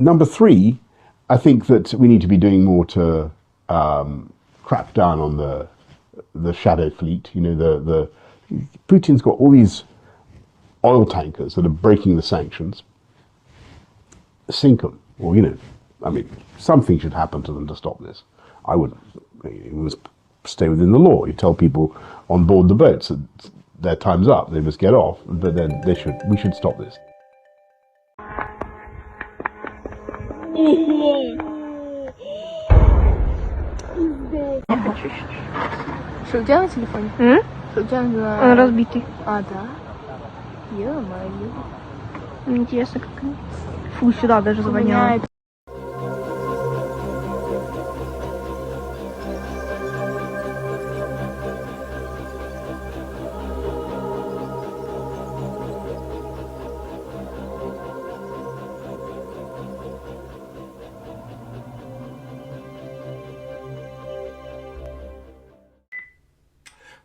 Number three, I think that we need to be doing more to crack down on the shadow fleet. You know, the Putin's got all these oil tankers that are breaking the sanctions. Sink them, or, you know, I mean, something should happen to them to stop this. I wouldn't. You must stay within the law. You tell people on board the boats that their time's up, they must get off, but then we should stop this. Что у тебя на телефоне? Что у тебя на... Он разбитый. А, да? Ё-моё. Интересно, как... Фу, сюда даже звонят.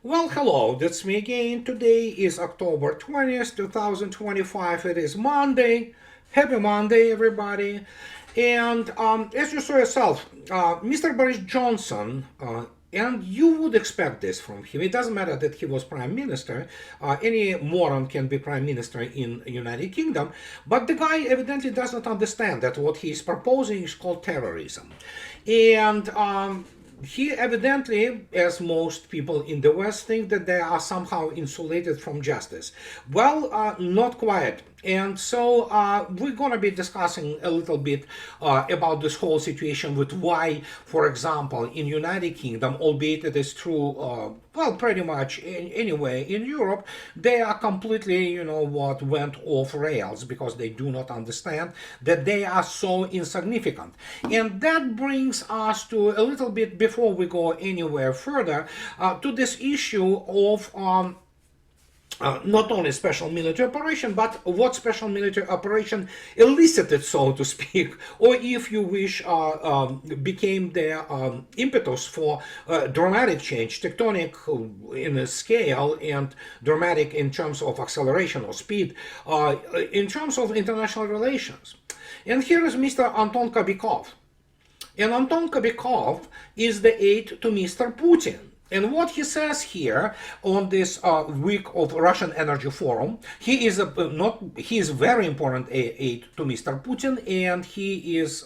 Well, hello, that's me again. Today is October 20th, 2025. It is Monday. Happy Monday, everybody. And as you saw yourself, Mr. Boris Johnson, and you would expect this from him. It doesn't matter that he was prime minister. Any moron can be prime minister in United Kingdom. But the guy evidently does not understand that what he is proposing is called terrorism. And he evidently, as most people in the West, think that they are somehow insulated from justice. Well, not quite. And so we're going to be discussing a little bit about this whole situation with why, for example, in United Kingdom, albeit it is true, well, pretty much anyway in Europe, they are completely, you know, what went off rails because they do not understand that they are so insignificant. And that brings us to a little bit, before we go anywhere further, to this issue of not only special military operation, but what special military operation elicited, so to speak, or if you wish, became the impetus for dramatic change, tectonic in a scale and dramatic in terms of acceleration or speed, in terms of international relations. And here is Mr. Anton Kobякov. And Anton Kobякov is the aide to Mr. Putin. And what he says here on this week of Russian Energy Forum, he is very important aide to Mr. Putin, and he is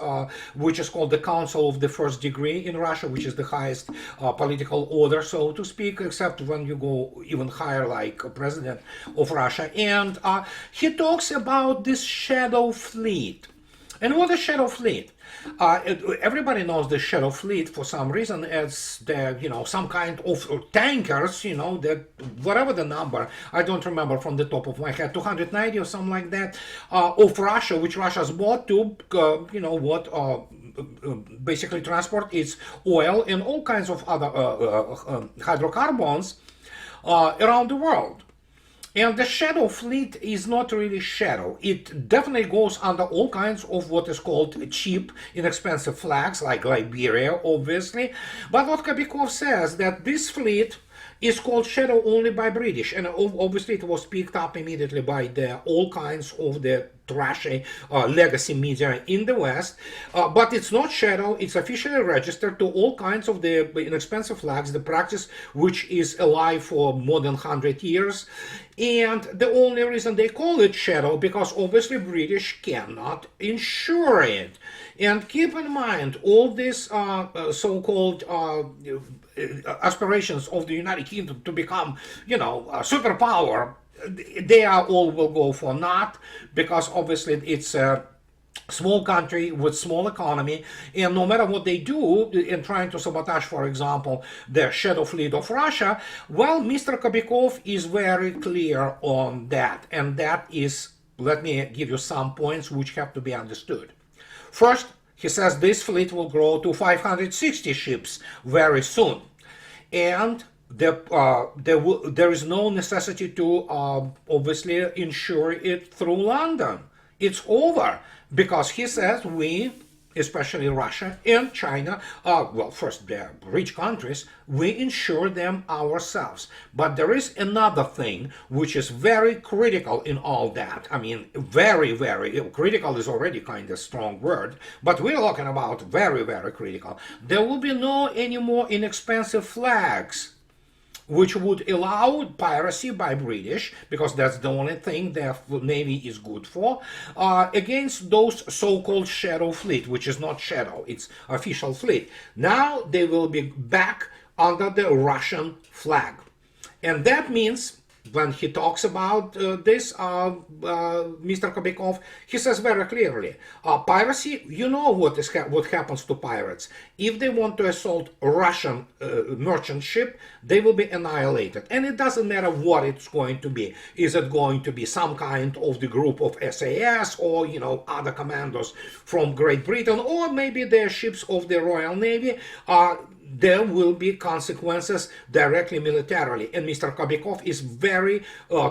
which is called the Council of the First Degree in Russia, which is the highest political order, so to speak, except when you go even higher, like president of Russia. And he talks about this shadow fleet. And what is shadow fleet? Everybody knows the shadow fleet for some reason as the, you know, some kind of tankers, you know, that whatever the number, I don't remember from the top of my head, 290 or something like that, of Russia, which Russia's bought to, you know, what basically transport its oil and all kinds of other hydrocarbons around the world. And the shadow fleet is not really shadow. It definitely goes under all kinds of what is called cheap, inexpensive flags, like Liberia, obviously. But what Kobякov says, that this fleet is called shadow only by British, and obviously it was picked up immediately by all kinds of the trashy legacy media in the West, but it's not shadow. It's officially registered to all kinds of the inexpensive flags, the practice which is alive for more than 100 years. And the only reason they call it shadow, because obviously British cannot insure it. And keep in mind, all these so-called aspirations of the United Kingdom to become, you know, a superpower, they are all will go for naught, because obviously it's a small country with small economy, and no matter what they do in trying to sabotage, for example, the shadow fleet of Russia, well, Mr. Kobякov is very clear on that, and that is, let me give you some points which have to be understood. First, he says this fleet will grow to 560 ships very soon, and there is no necessity to obviously insure it through London. It's over, because he says we especially Russia and China, well, first, they're rich countries, we insure them ourselves. But there is another thing which is very critical in all that. I mean, very, very critical is already kind of strong word, but we're talking about very, very critical. There will be no any more inexpensive flags which would allow piracy by British, because that's the only thing their navy is good for, against those so-called shadow fleet, which is not shadow, it's official fleet. Now they will be back under the Russian flag. And that means, when he talks about this, Mr. Kobякov, he says very clearly, piracy, you know what happens to pirates. If they want to assault Russian merchant ship, they will be annihilated. And it doesn't matter what it's going to be. Is it going to be some kind of the group of SAS or, you know, other commandos from Great Britain, or maybe they're ships of the Royal Navy? There will be consequences directly militarily, and Mr. Kobякov is very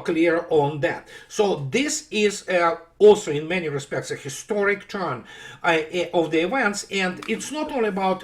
clear on that. So this is also in many respects a historic turn of the events, and it's not only about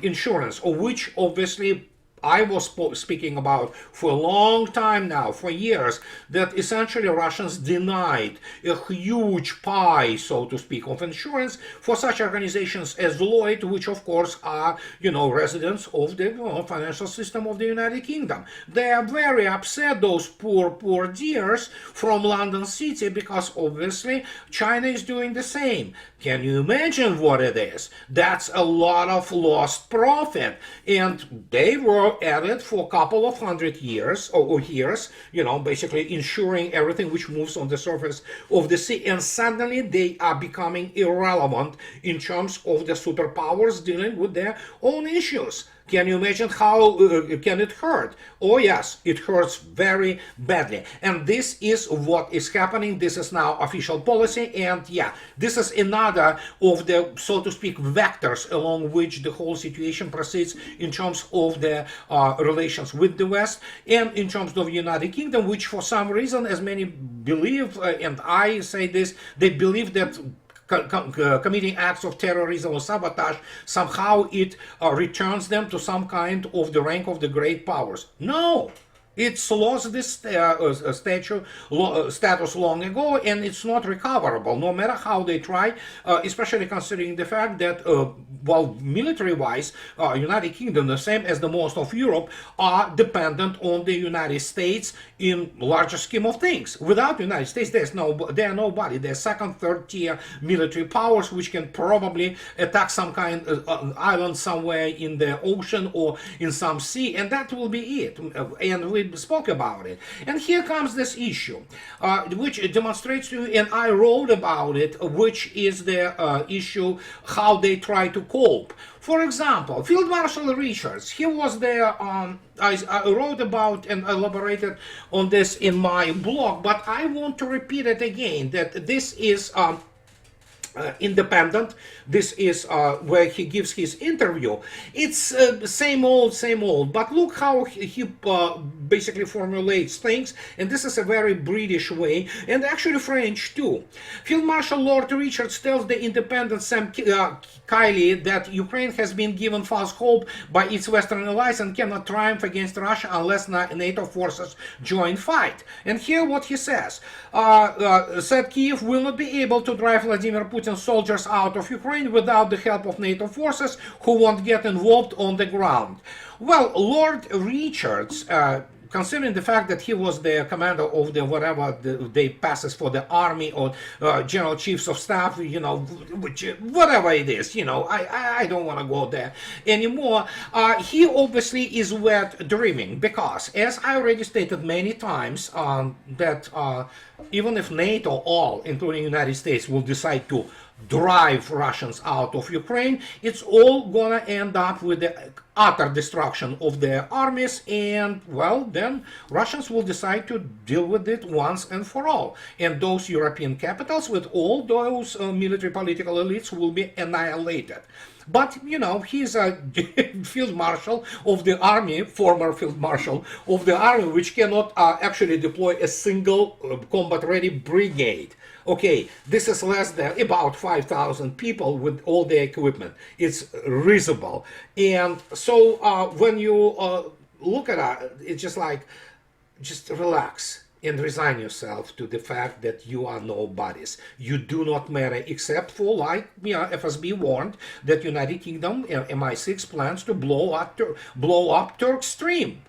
insurance, of which obviously I was speaking about for a long time now, for years, that essentially Russians denied a huge pie, so to speak, of insurance for such organizations as Lloyd, which of course are, you know, residents of the financial system of the United Kingdom. They are very upset, those poor dears from London City, because obviously China is doing the same. Can you imagine what it is? That's a lot of lost profit, and they were at it for a couple of hundred years or years, you know, basically ensuring everything which moves on the surface of the sea, and suddenly they are becoming irrelevant in terms of the superpowers dealing with their own issues. Can you imagine how can it hurt? Oh yes, it hurts very badly. And this is what is happening. This is now official policy. And yeah, this is another of the, so to speak, vectors along which the whole situation proceeds in terms of the relations with the West and in terms of the United Kingdom, which for some reason, as many believe, and I say this, they believe that committing acts of terrorism or sabotage, somehow it returns them to some kind of the rank of the great powers. No! It's lost this status long ago, and it's not recoverable, no matter how they try, especially considering the fact that, well, military-wise, United Kingdom, the same as the most of Europe, are dependent on the United States in larger scheme of things. Without the United States, they're nobody. They're second, third-tier military powers which can probably attack some kind of island somewhere in the ocean or in some sea, and that will be it. And we spoke about it. And here comes this issue, which demonstrates to you, and I wrote about it, which is the issue how they try to cope. For example, Field Marshal Richards, he was there, I wrote about and elaborated on this in my blog, but I want to repeat it again, that this is independent. This is where he gives his interview. It's same old, but look how he basically formulates things, and this is a very British way, and actually French too. Field Marshal Lord Richards tells the Independent Sam Kiley that Ukraine has been given false hope by its Western allies and cannot triumph against Russia unless NATO forces join fight. And here what he says, said Kiev will not be able to drive Vladimir Putin's soldiers out of Ukraine without the help of NATO forces who won't get involved on the ground. Well, Lord Richards, considering the fact that he was the commander of the whatever they passes for the army or general chiefs of staff, you know, which, whatever it is, you know, I don't want to go there anymore. He obviously is wet dreaming, because as I already stated many times, that even if NATO all, including the United States, will decide to drive Russians out of Ukraine, it's all gonna end up with the utter destruction of their armies, and well, then Russians will decide to deal with it once and for all, and those European capitals with all those military political elites will be annihilated. But, you know, he's a field marshal of the army, former field marshal of the army, which cannot actually deploy a single combat-ready brigade. Okay, this is less than about 5,000 people with all the equipment. It's risible. And so when you look at it, it's just like, just relax and resign yourself to the fact that you are nobodies. You do not matter, except for, like, FSB warned that United Kingdom MI6 plans to blow up Turk Stream.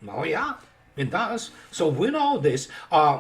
Oh yeah, it does. So we know this.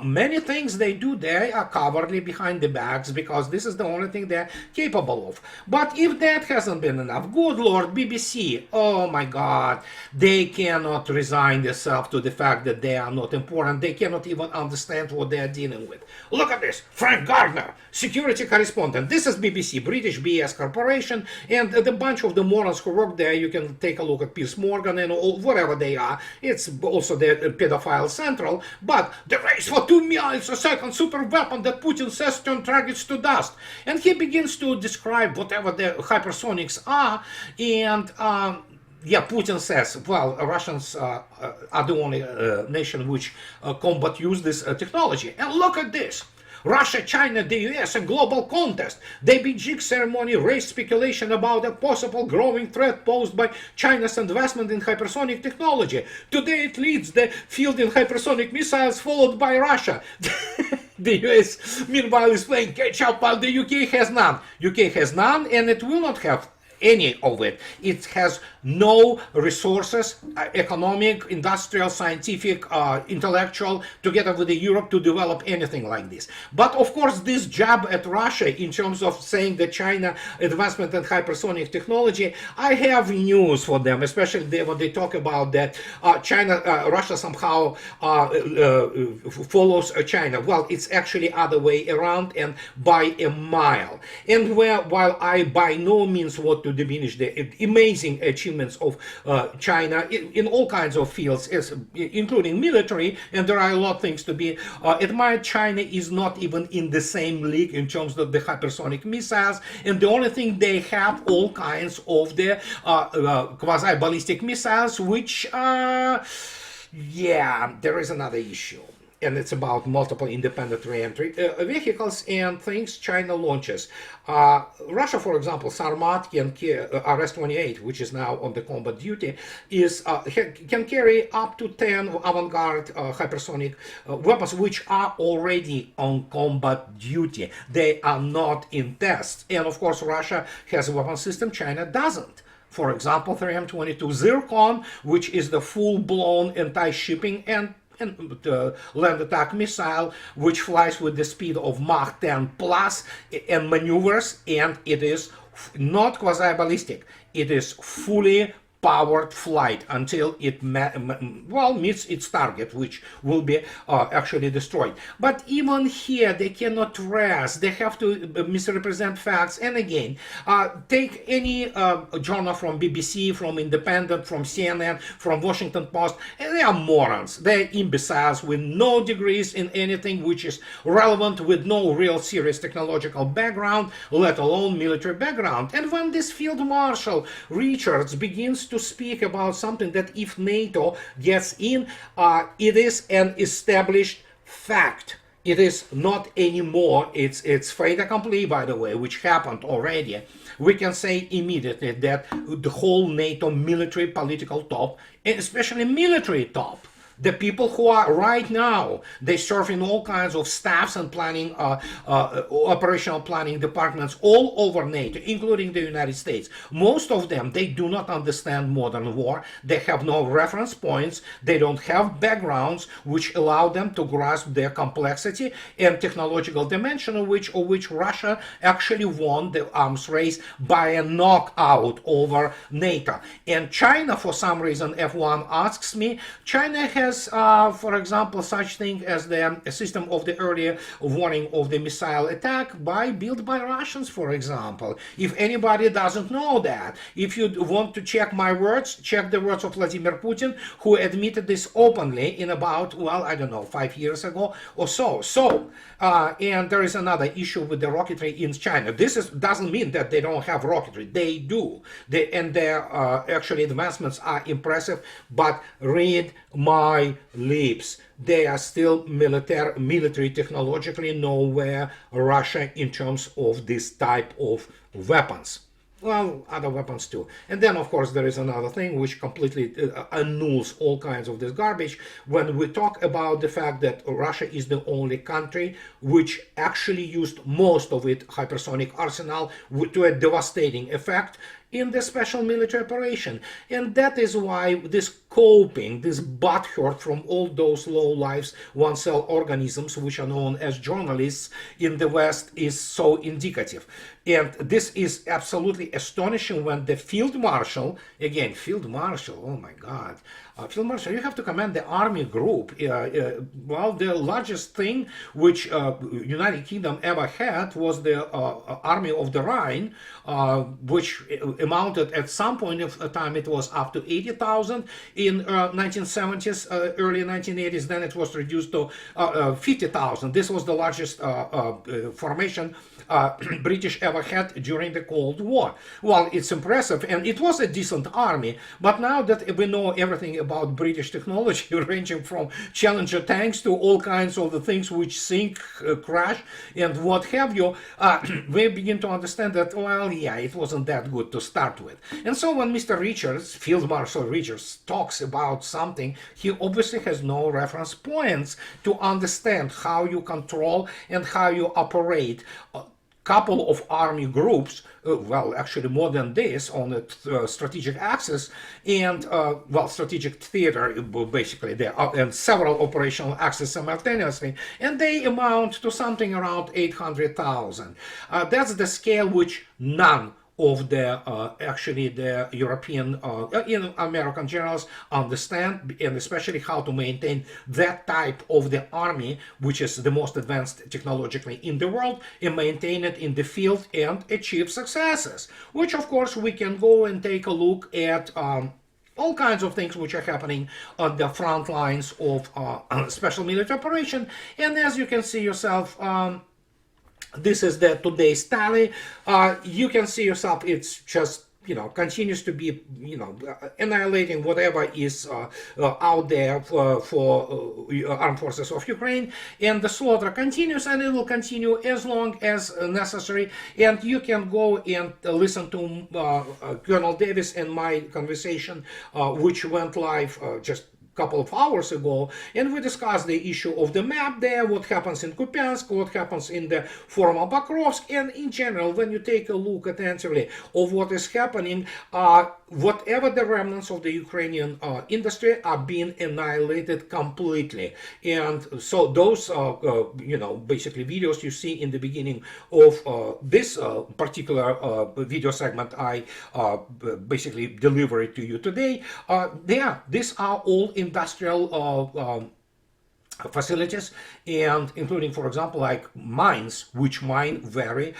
Many things they do there are covertly behind the backs because this is the only thing they're capable of. But if that hasn't been enough, good Lord, BBC, oh my God, they cannot resign themselves to the fact that they are not important. They cannot even understand what they are dealing with. Look at this. Frank Gardner, security correspondent. This is BBC, British BS Corporation, and the bunch of the morons who work there. You can take a look at Piers Morgan and whatever they are. It's also the pedophile central. But the race for 2 miles a second super weapon that Putin says turn targets to dust. And he begins to describe whatever the hypersonics are. And yeah, Putin says, well, Russians are the only nation which combat use this technology. And look at this. Russia, China, the US, a global contest. The Beijing ceremony raised speculation about a possible growing threat posed by China's investment in hypersonic technology. Today it leads the field in hypersonic missiles, followed by Russia. The US, meanwhile, is playing catch up while the UK has none. UK has none, and it will not have any of it. It has no resources, economic, industrial, scientific, intellectual, together with Europe to develop anything like this. But of course, this jab at Russia in terms of saying that China advancement in hypersonic technology, I have news for them, especially when they talk about that Russia somehow follows China. Well, it's actually other way around and by a mile. And while I by no means want to diminish the amazing achievements of China in all kinds of fields, including military, and there are a lot of things to be admired, China is not even in the same league in terms of the hypersonic missiles, and the only thing they have all kinds of the quasi-ballistic missiles, which, yeah, there is another issue. And it's about multiple independent re-entry vehicles and things China launches. Russia, for example, Sarmat RS-28, which is now on the combat duty, can carry up to 10 avant-garde hypersonic weapons, which are already on combat duty. They are not in tests. And of course, Russia has a weapon system China doesn't. For example, 3M-22 Zircon, which is the full-blown anti-shipping and land attack missile, which flies with the speed of Mach 10 plus and maneuvers, and it is not quasi-ballistic. It is fully powered flight until it meets its target, which will be actually destroyed. But even here, they cannot rest. They have to misrepresent facts. And again, take any journal from BBC, from Independent, from CNN, from Washington Post, and they are morons. They're imbeciles with no degrees in anything which is relevant, with no real serious technological background, let alone military background. And when this Field Marshal Richards begins to speak about something that if NATO gets in, it is an established fact. It is not anymore. It's fait accompli, by the way, which happened already. We can say immediately that the whole NATO military political top, and especially military top, the people who are right now, they serve in all kinds of staffs and planning, operational planning departments all over NATO, including the United States. Most of them, they do not understand modern war. They have no reference points. They don't have backgrounds which allow them to grasp their complexity and technological dimension of which Russia actually won the arms race by a knockout over NATO. And China, for some reason, F1 asks me, China has has, for example, such thing as the system of the early warning of the missile attack built by Russians, for example. If anybody doesn't know that, if you want to check my words, check the words of Vladimir Putin, who admitted this openly in about, well, I don't know, 5 years ago or so. And there is another issue with the rocketry in China. This doesn't mean that they don't have rocketry. They do. And their actually advancements are impressive, but read my lips. They are still military technologically nowhere Russia in terms of this type of weapons. Well, other weapons too. And then, of course, there is another thing which completely annuls all kinds of this garbage when we talk about the fact that Russia is the only country which actually used most of its hypersonic arsenal to a devastating effect in the special military operation. And that is why this coping, this butthurt from all those low lives, one cell organisms which are known as journalists in the West is so indicative. And this is absolutely astonishing when the field marshal, again, field marshal, oh my God, field marshal, you have to command the army group. Well, the largest thing which United Kingdom ever had was the Army of the Rhine, which amounted at some point of time, it was up to 80,000 in 1970s, early 1980s. Then it was reduced to 50,000. This was the largest formation British ever had during the Cold War. Well, it's impressive, and it was a decent army, but now that we know everything about British technology, ranging from Challenger tanks to all kinds of the things which sink, crash, and what have you, we begin to understand that, well, yeah, it wasn't that good to start with. And so when Mr. Richards, Field Marshal Richards, talks about something, he obviously has no reference points to understand how you control and how you operate couple of army groups, well, actually more than this, on a strategic axis and, well, strategic theater, basically, there are and several operational axes simultaneously, and they amount to something around 800,000. That's the scale which none of the actually the European American generals understand, and especially how to maintain that type of the army, which is the most advanced technologically in the world, and maintain it in the field and achieve successes, which of course we can go and take a look at all kinds of things which are happening on the front lines of special military operation. And as you can see yourself, this is the today's tally. You can see yourself, it's just, continues to be, annihilating whatever is out there for armed forces of Ukraine. And the slaughter continues, and it will continue as long as necessary. And you can go and listen to Colonel Davis and my conversation, which went live just couple of hours ago, and we discussed the issue of the map there, what happens in Kupiansk, what happens in the former Bakrovsk, and in general, when you take a look attentively of what is happening, whatever the remnants of the Ukrainian industry are being annihilated completely. And so those, basically videos you see in the beginning of this particular video segment I basically delivered to you today, these are all industrial facilities, and including, for example, like mines, which mine very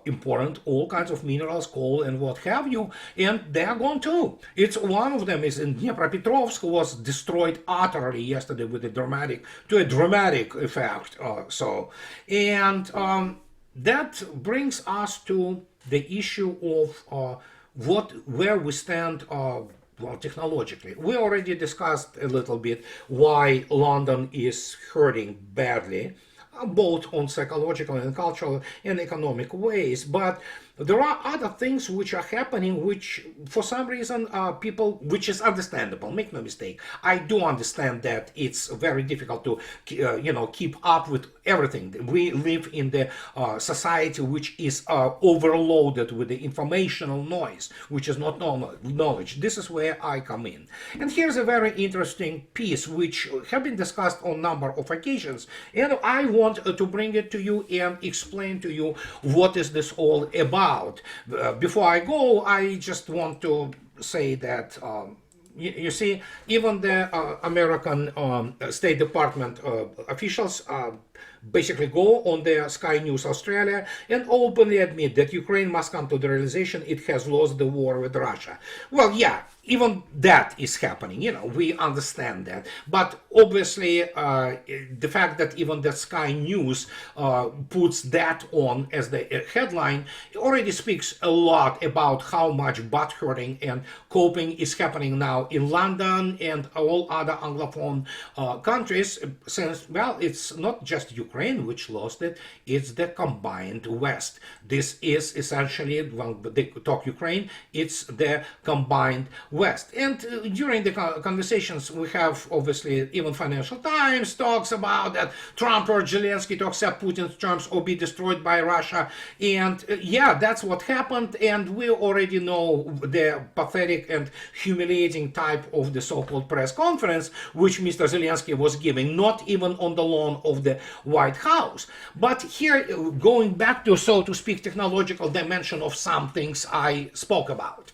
important all kinds of minerals, coal and what have you, and they are gone too. It's one of them is in Dnipropetrovsk, was destroyed utterly yesterday with a dramatic effect. That brings us to the issue of where we stand. Well, technologically, we already discussed a little bit why London is hurting badly, both on psychological and cultural and economic ways. But there are other things which are happening, which for some reason people, which is understandable, make no mistake. I do understand that it's very difficult to, keep up with everything. We live in the society which is overloaded with the informational noise, which is not knowledge. This is where I come in. And here's a very interesting piece which have been discussed on a number of occasions. And I want to bring it to you and explain to you what is this all about. Before I go, I just want to say that you see, even the American State Department officials basically go on the Sky News Australia and openly admit that Ukraine must come to the realization it has lost the war with Russia. Well, yeah, even that is happening, we understand that. But obviously, the fact that even the Sky News puts that on as the headline already speaks a lot about how much butt hurting and coping is happening now in London and all other Anglophone countries, since, well, it's not just Ukraine which lost it, it's the combined West. This is essentially, when they talk Ukraine, it's the combined West. And during the conversations we have, obviously, even Financial Times talks about that Trump or Zelensky to accept Putin's terms or be destroyed by Russia. And yeah, that's what happened. And we already know the pathetic and humiliating type of the so-called press conference which Mr. Zelensky was giving, not even on the lawn of the White House. But here, going back to, so to speak, technological dimension of some things I spoke about.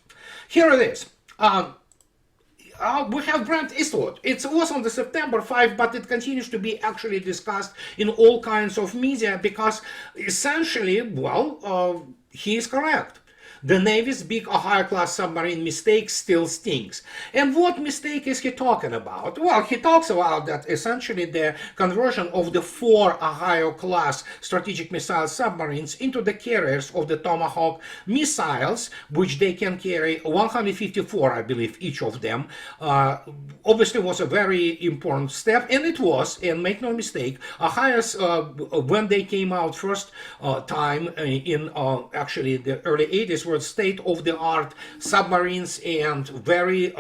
Here it is. We have Brent Eastwood. It was on the September 5, but it continues to be actually discussed in all kinds of media because essentially, well, he is correct. The Navy's big Ohio-class submarine mistake still stings. And what mistake is he talking about? Well, he talks about that essentially the conversion of the 4 Ohio-class strategic missile submarines into the carriers of the Tomahawk missiles, which they can carry 154, I believe, each of them. Obviously was a very important step, and it was, and make no mistake, Ohio's, when they came out first time in actually the early 80s, were state-of-the-art submarines and very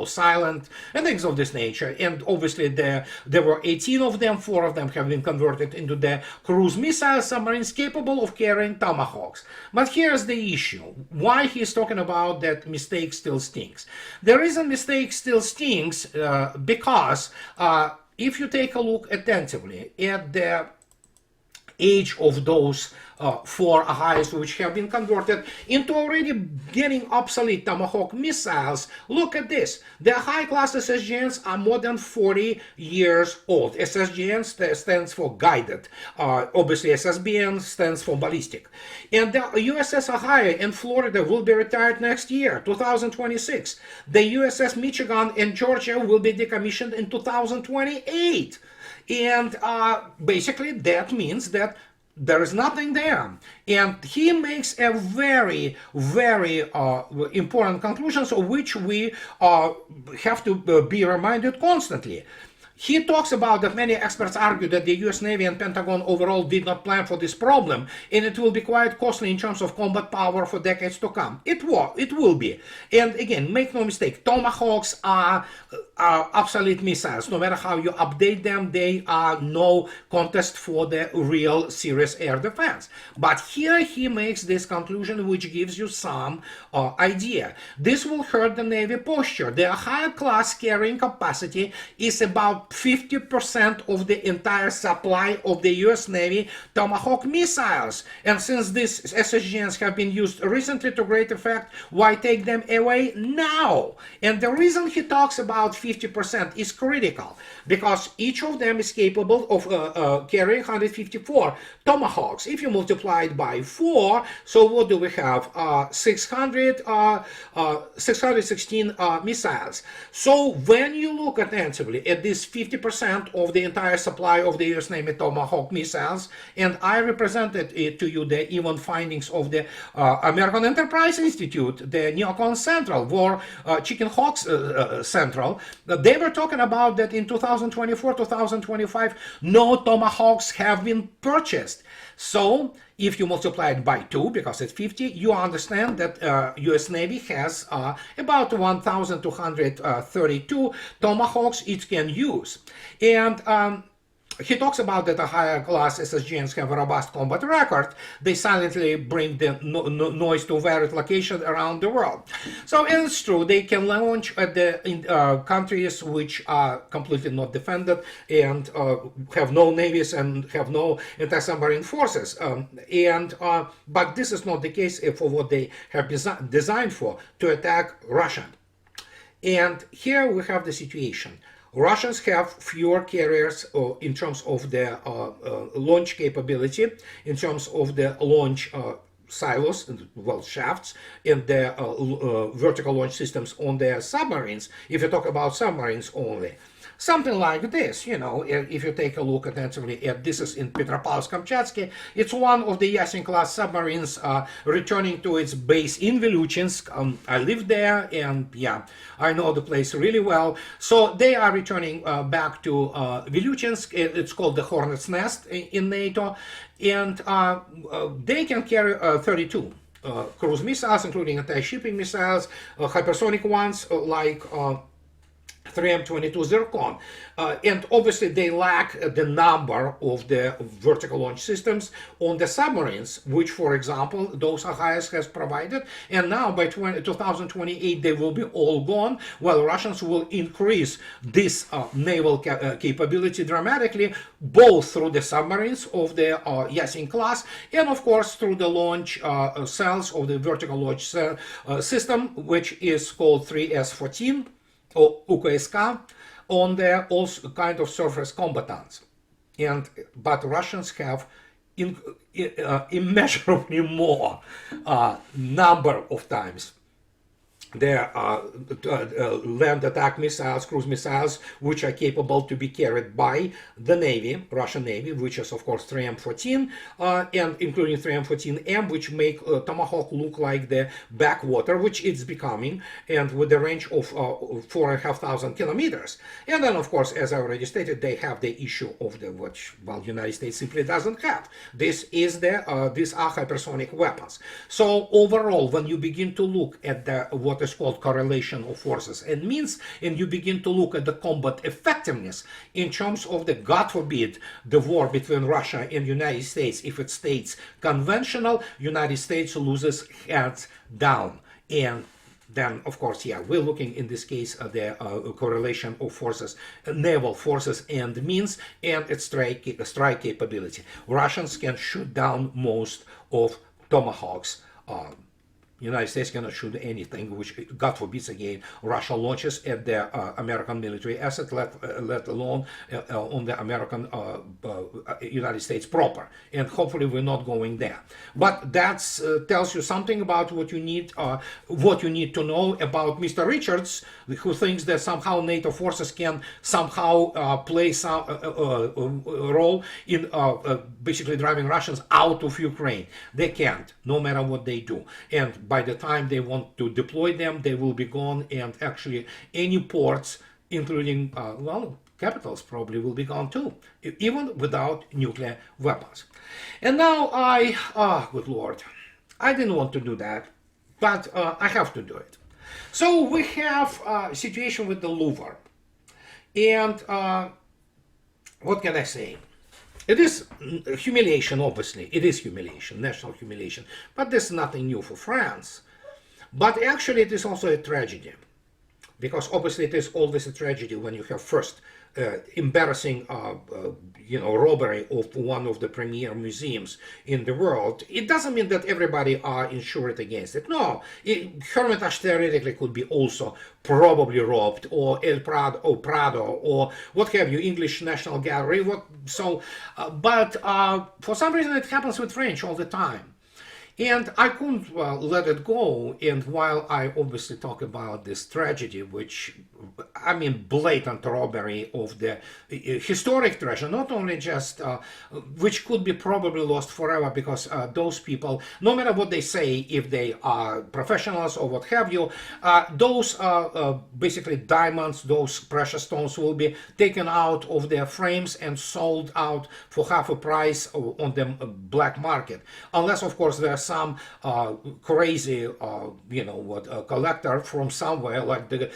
silent and things of this nature. And obviously there were 18 of them. 4 of them have been converted into the cruise missile submarines capable of carrying Tomahawks. But here's the issue. Why he's talking about that mistake still stings. The reason mistake still stings because if you take a look attentively at the age of those 4 Ohio's which have been converted into already getting obsolete Tomahawk missiles. Look at this. The high-class SSGNs are more than 40 years old. SSGN stands for guided. Obviously, SSBN stands for ballistic. And the USS Ohio and Florida will be retired next year, 2026. The USS Michigan and Georgia will be decommissioned in 2028. And basically that means that there is nothing there. And he makes a very, very important conclusions of which we have to be reminded constantly. He talks about that many experts argue that the US Navy and Pentagon overall did not plan for this problem, and it will be quite costly in terms of combat power for decades to come. It will be. And again, make no mistake, Tomahawks are obsolete missiles. No matter how you update them, they are no contest for the real serious air defense. But here he makes this conclusion which gives you some idea. This will hurt the Navy posture. The Ohio class carrying capacity is about 50% of the entire supply of the US Navy Tomahawk missiles. And since these SSGNs have been used recently to great effect, why take them away now? And the reason he talks about 50% is critical, because each of them is capable of carrying 154 Tomahawks. If you multiply it by 4, so what do we have? 616 missiles. So when you look attentively at this 50% of the entire supply of the US Navy Tomahawk missiles, and I represented it to you, the even findings of the American Enterprise Institute, the Neocon Central, War Chicken Hawks Central, they were talking about that in 2024-2025, no Tomahawks have been purchased. So if you multiply it by 2, because it's 50, you understand that US Navy has about 1,232 Tomahawks it can use. And he talks about that the higher class SSGNs have a robust combat record. They silently bring the noise to varied locations around the world. So, and it's true, they can launch at the countries which are completely not defended and have no navies and have no anti-submarine forces. But this is not the case for what they have designed for, to attack Russia. And here we have the situation. Russians have fewer carriers in terms of their launch capability, in terms of the launch silos, well, shafts, and the vertical launch systems on their submarines, if you talk about submarines only. Something like this, you know, if you take a look attentively at this is in Petropavlovsk-Kamchatsky, it's one of the Yasin-class submarines returning to its base in Viluchinsk. I live there, and yeah, I know the place really well. So they are returning back to Viluchinsk. It's called the Hornet's Nest in NATO, and they can carry 32 cruise missiles, including anti-shipping missiles, hypersonic ones like 3M22 Zircon. And obviously they lack the number of the vertical launch systems on the submarines, which, for example, those Ahayas has provided. And now by 2028 they will be all gone, while Russians will increase this naval capability dramatically, both through the submarines of the Yasin class and, of course, through the launch cells of the vertical launch system, which is called 3S-14. Or UKSK, on their also kind of surface combatants. But Russians have immeasurably more number of times their land attack missiles, cruise missiles, which are capable to be carried by the Navy, Russian Navy, which is of course 3M14, and including 3M14M, which make Tomahawk look like the backwater, which it's becoming, and with the range of 4,500 kilometers. And then, of course, as I already stated, they have the issue of the which, well, the United States simply doesn't have. This is these are hypersonic weapons. So overall, when you begin to look at what is called correlation of forces and means, and you begin to look at the combat effectiveness in terms of the, God forbid, the war between Russia and United States, if it stays conventional, United States loses hands down. And then, of course, yeah, we're looking in this case at the correlation of forces, naval forces and means, and its strike capability. Russians can shoot down most of Tomahawks. United States cannot shoot anything, which, God forbids, again, Russia launches at the American military asset, let alone on the American United States proper. And hopefully we're not going there. But that tells you something about what you need to know about Mr. Richards, who thinks that somehow NATO forces can somehow play some role in basically driving Russians out of Ukraine. They can't, no matter what they do. And by the time they want to deploy them, they will be gone, and actually any ports, including, well, capitals probably will be gone too, even without nuclear weapons. And now good Lord, I didn't want to do that, but I have to do it. So we have a situation with the Louvre, and what can I say? It is humiliation, obviously. It is humiliation, national humiliation. But there's nothing new for France. But actually, it is also a tragedy. Because obviously, it is always a tragedy when you have first embarrassing, robbery of one of the premier museums in the world. It doesn't mean that everybody are insured against it. No, Hermitage theoretically could be also probably robbed, or El Prado, or Prado, or what have you, English National Gallery. But for some reason, it happens with French all the time. And I couldn't let it go. And while I obviously talk about this tragedy, which, I mean, blatant robbery of the historic treasure, not only just, which could be probably lost forever, because those people, no matter what they say, if they are professionals or what have you, those basically diamonds, those precious stones will be taken out of their frames and sold out for half a price on the black market. Unless, of course, there's some crazy, collector from somewhere, like the,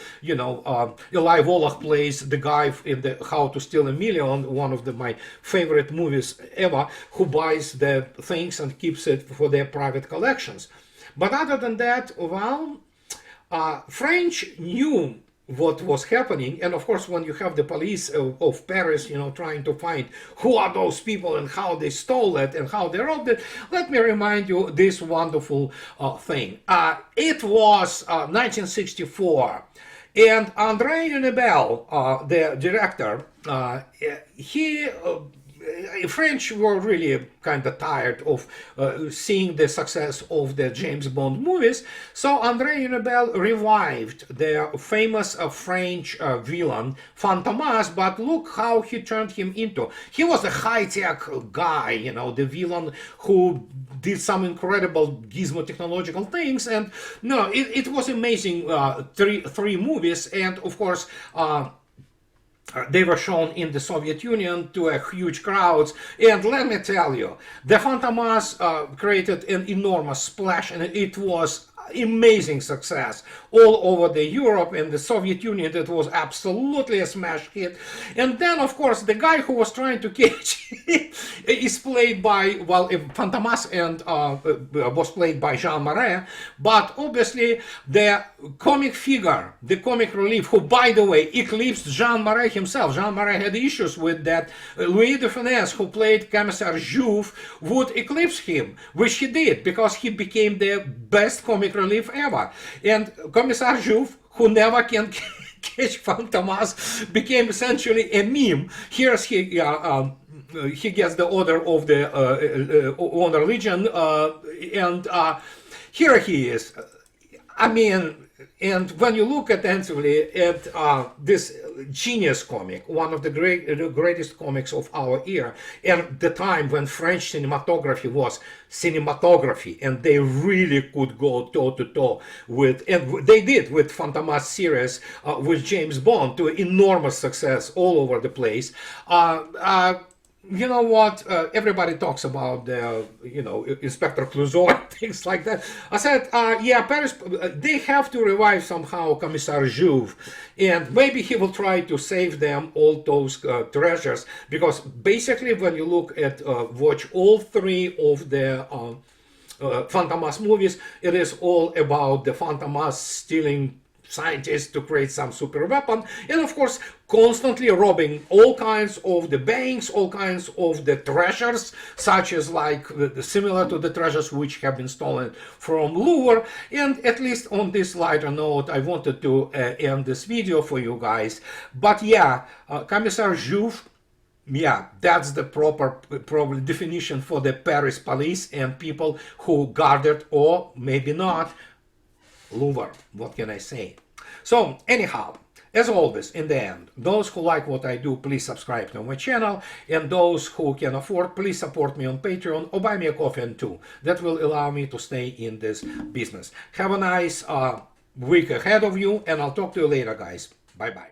Eli Wallach plays the guy in the How to Steal a Million, one of my favorite movies ever, who buys the things and keeps it for their private collections. But other than that, well, French knew what was happening, and of course when you have the police of Paris, trying to find who are those people and how they stole it and how they robbed it, let me remind you this wonderful thing. It was 1964. And Andrei Naval, the director, he French were really kind of tired of seeing the success of the James Bond movies, so Andrei Naval revived the famous French villain Fantomas, but look how he turned him into. He was a high-tech guy, you know, the villain who did some incredible gizmo technological things, and no, it was amazing. Three movies, and of course they were shown in the Soviet Union to a huge crowds, and let me tell you, the Fantomas created an enormous splash, and it was amazing success all over the Europe and the Soviet Union. That was absolutely a smash hit. And then of course the guy who was trying to catch it is played by, well, Fantomas, and was played by Jean Marais, but obviously the comic figure, the comic relief, who by the way eclipsed Jean Marais himself. Jean Marais had issues with that. Louis de Funès, who played Commissaire Juve, would eclipse him, which he did, because he became the best comic relief ever. And Commissaire Juve, who never can catch Fantomas, became essentially a meme. Here's he gets the order of the Honor Legion, and here he is. I mean, and when you look attentively at this genius comic, one of the greatest comics of our era, and the time when French cinematography was cinematography, and they really could go toe-to-toe with, and they did with Fantomas series, with James Bond, to enormous success all over the place. You know what? Everybody talks about the, you know, Inspector Clouseau, things like that. I said, yeah, Paris. They have to revive somehow Commissaire Juve, and maybe he will try to save them all those treasures. Because basically, when you look at watch all three of the Fantomas movies, it is all about the Fantomas stealing scientists to create some super weapon, and of course constantly robbing all kinds of the banks, all kinds of the treasures, such as like similar to the treasures which have been stolen from Louvre. And at least on this lighter note, I wanted to end this video for you guys. But yeah, Commissaire Juve, yeah, that's the proper definition for the Paris police and people who guarded, or maybe not, Louvre. What can I say? So anyhow, as always, in the end, those who like what I do, please subscribe to my channel, and those who can afford, please support me on Patreon or buy me a coffee and two. That will allow me to stay in this business. Have a nice week ahead of you, and I'll talk to you later, guys. Bye bye.